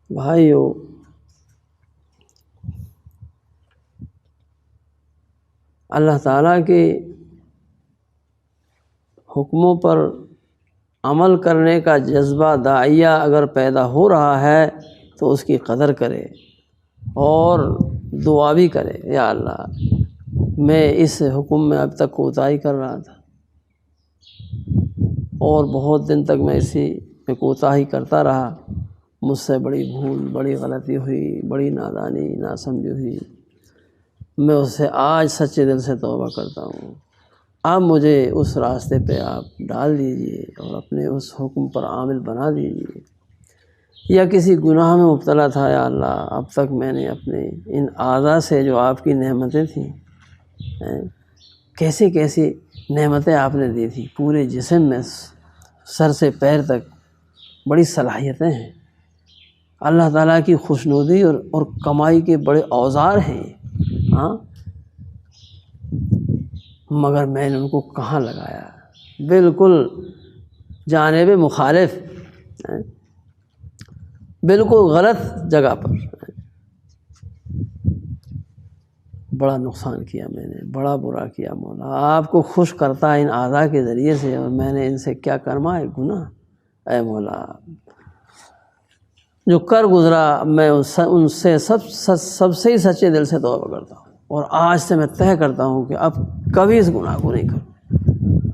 بھائیو، اللہ تعالیٰ کے حکموں پر عمل کرنے کا جذبہ داعیہ اگر پیدا ہو رہا ہے تو اس کی قدر کرے اور دعا بھی کرے، یا اللہ میں اس حکم میں اب تک کوتاہی کر رہا تھا اور بہت دن تک میں اسی میں کوتاہی کرتا رہا، مجھ سے بڑی بھول، بڑی غلطی ہوئی، بڑی نادانی، ناسمجھی ہوئی، میں اس سے آج سچے دل سے توبہ کرتا ہوں۔ اب مجھے اس راستے پہ آپ ڈال دیجیے اور اپنے اس حکم پر عامل بنا دیجیے۔ یا کسی گناہ میں مبتلا تھا، یا اللہ اب تک میں نے اپنے ان اعضاء سے جو آپ کی نعمتیں تھیں، کیسی کیسی نعمتیں آپ نے دی تھی، پورے جسم میں سر سے پیر تک بڑی صلاحیتیں ہیں، اللہ تعالیٰ کی خوشنودی اور کمائی کے بڑے اوزار ہیں، ہاں، مگر میں نے ان کو کہاں لگایا؟ بالکل جانب مخالف، بالکل غلط جگہ پر۔ بڑا نقصان کیا میں نے، بڑا برا کیا مولا، آپ کو خوش کرتا ہے ان اعضاء کے ذریعے سے، اور میں نے ان سے کیا کرما ہے گناہ۔ اے مولا، جو کر گزرا میں ان سے سب سے ہی سچے دل سے توبہ کرتا ہوں، اور آج سے میں طے کرتا ہوں کہ اب کبھی اس گناہ کو نہیں کروں۔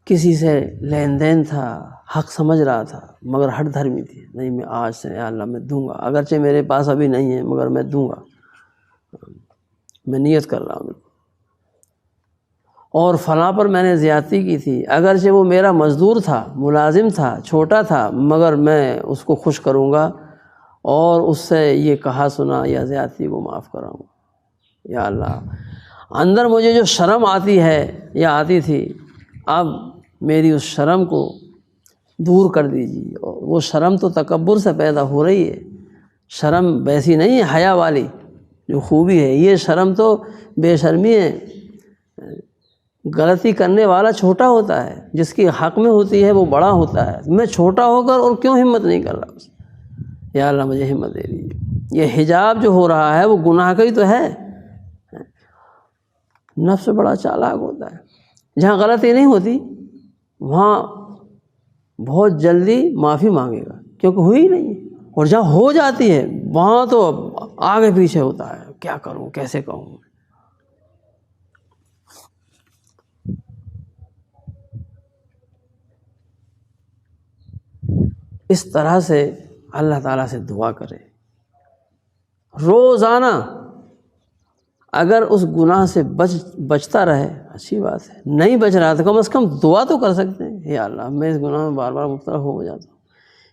کسی سے لین دین تھا، حق سمجھ رہا تھا، مگر ہٹ دھرمی تھی، نہیں میں آج سے یا اللہ میں دوں گا، اگرچہ میرے پاس ابھی نہیں ہے مگر میں دوں گا، میں نیت کر رہا ہوں۔ اور فلاں پر میں نے زیادتی کی تھی، اگرچہ وہ میرا مزدور تھا، ملازم تھا، چھوٹا تھا، مگر میں اس کو خوش کروں گا اور اس سے یہ کہا سنا یا زیادتی کو معاف کراؤں گا۔ یا اللہ، اندر مجھے جو شرم آتی ہے یا آتی تھی، اب میری اس شرم کو دور کر دیجیے۔ اور وہ شرم تو تکبر سے پیدا ہو رہی ہے، شرم ویسی نہیں ہے حیا والی جو خوبی ہے، یہ شرم تو بے شرمی ہے۔ غلطی کرنے والا چھوٹا ہوتا ہے، جس کی حق میں ہوتی ہے وہ بڑا ہوتا ہے، میں چھوٹا ہو کر اور کیوں ہمت نہیں کر رہا اس۔ یا اللہ مجھے ہمت دے دیجیے۔ یہ حجاب جو ہو رہا ہے وہ گناہ کا ہی تو ہے۔ نفس بڑا چالاک ہوتا ہے، جہاں غلطی نہیں ہوتی وہاں بہت جلدی معافی مانگے گا کیونکہ ہوئی نہیں، اور جہاں ہو جاتی ہے وہاں تو آگے پیچھے ہوتا ہے، کیا کروں، کیسے کہوں۔ اس طرح سے اللہ تعالیٰ سے دعا کرے روزانہ۔ اگر اس گناہ سے بچتا رہے اچھی بات ہے، نہیں بچ رہا تو کم از کم دعا تو کر سکتے ہیں، یا اللہ میں اس گناہ میں بار بار مبتلا ہو جاتا ہوں،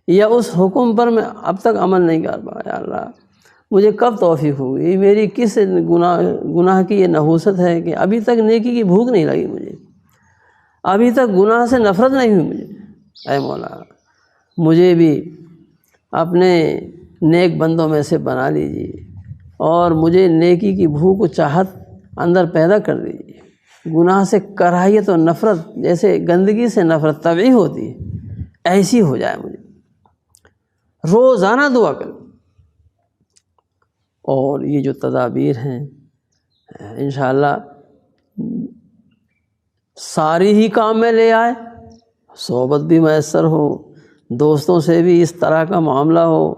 یا اس حکم پر میں اب تک عمل نہیں کر پایا، یا اللہ مجھے کب توفیق ہوگی، میری کس گناہ کی یہ نحوست ہے کہ ابھی تک نیکی کی بھوک نہیں لگی مجھے، ابھی تک گناہ سے نفرت نہیں ہوئی مجھے۔ اے مولا مجھے بھی اپنے نیک بندوں میں سے بنا لیجیے، اور مجھے نیکی کی بھوک و چاہت اندر پیدا کر دیجیے۔ گناہ سے کراہیت و نفرت، جیسے گندگی سے نفرت طبعی ہوتی ہے، ایسی ہو جائے مجھے۔ روزانہ دعا کریں، اور یہ جو تدابیر ہیں انشاءاللہ ساری ہی کام میں لے آئے، صحبت بھی میسر ہو، دوستوں سے بھی اس طرح کا معاملہ ہو،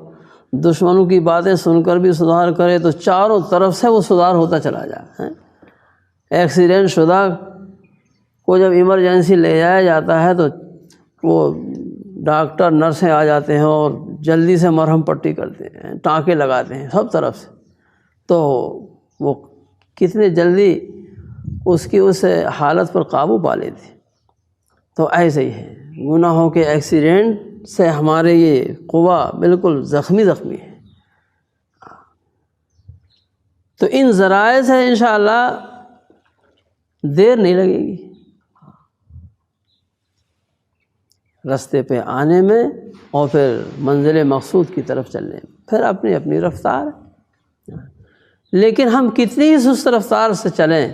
دشمنوں کی باتیں سن کر بھی صدار کرے تو چاروں طرف سے وہ صدار ہوتا چلا جائے۔ ایکسیڈنٹ شدہ کو جب ایمرجنسی لے جایا جاتا ہے تو وہ ڈاکٹر نرسیں آ جاتے ہیں اور جلدی سے مرہم پٹی کرتے ہیں، ٹانکے لگاتے ہیں سب طرف سے، تو وہ کتنے جلدی اس کی اس حالت پر قابو پا لیتے۔ تو ایسے ہی ہے، گناہوں کے ایکسیڈنٹ سے ہمارے یہ قوا بالکل زخمی ہے۔ تو ان ذرائع سے انشاءاللہ دیر نہیں لگے گی رستے پہ آنے میں اور پھر منزل مقصود کی طرف چلنے میں، پھر اپنی اپنی رفتار ہے، لیکن ہم کتنی ہی سست رفتار سے چلیں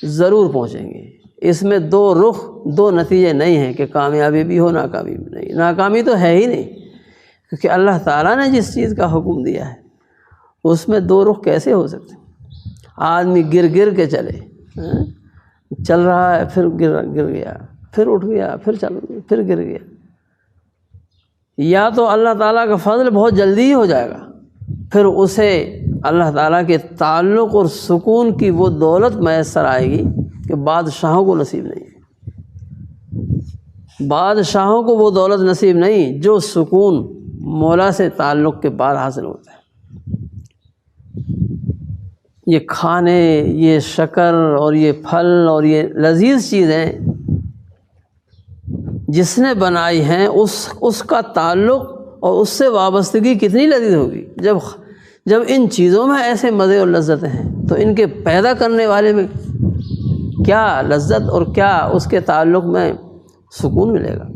ضرور پہنچیں گے۔ اس میں دو رخ، دو نتیجے نہیں ہیں کہ کامیابی بھی ہو ناکامی بھی نہیں، ناکامی تو ہے ہی نہیں، کیونکہ اللہ تعالیٰ نے جس چیز کا حکم دیا ہے اس میں دو رخ کیسے ہو سکتے؟ آدمی گر گر کے چلے، چل رہا ہے پھر گر گیا، پھر اٹھ گیا، پھر گر گیا، یا تو اللہ تعالیٰ کا فضل بہت جلدی ہی ہو جائے گا، پھر اسے اللہ تعالیٰ کے تعلق اور سکون کی وہ دولت میسر آئے گی کہ بادشاہوں کو نصیب نہیں ہے۔ بادشاہوں کو وہ دولت نصیب نہیں جو سکون مولا سے تعلق کے بعد حاصل ہوتا ہے۔ یہ کھانے، یہ شکر اور یہ پھل اور یہ لذیذ چیزیں جس نے بنائی ہیں اس کا تعلق اور اس سے وابستگی کتنی لذیذ ہوگی۔ جب ان چیزوں میں ایسے مزے اور لذتیں ہیں تو ان کے پیدا کرنے والے میں کیا لذت اور کیا اس کے تعلق میں سکون ملے گا۔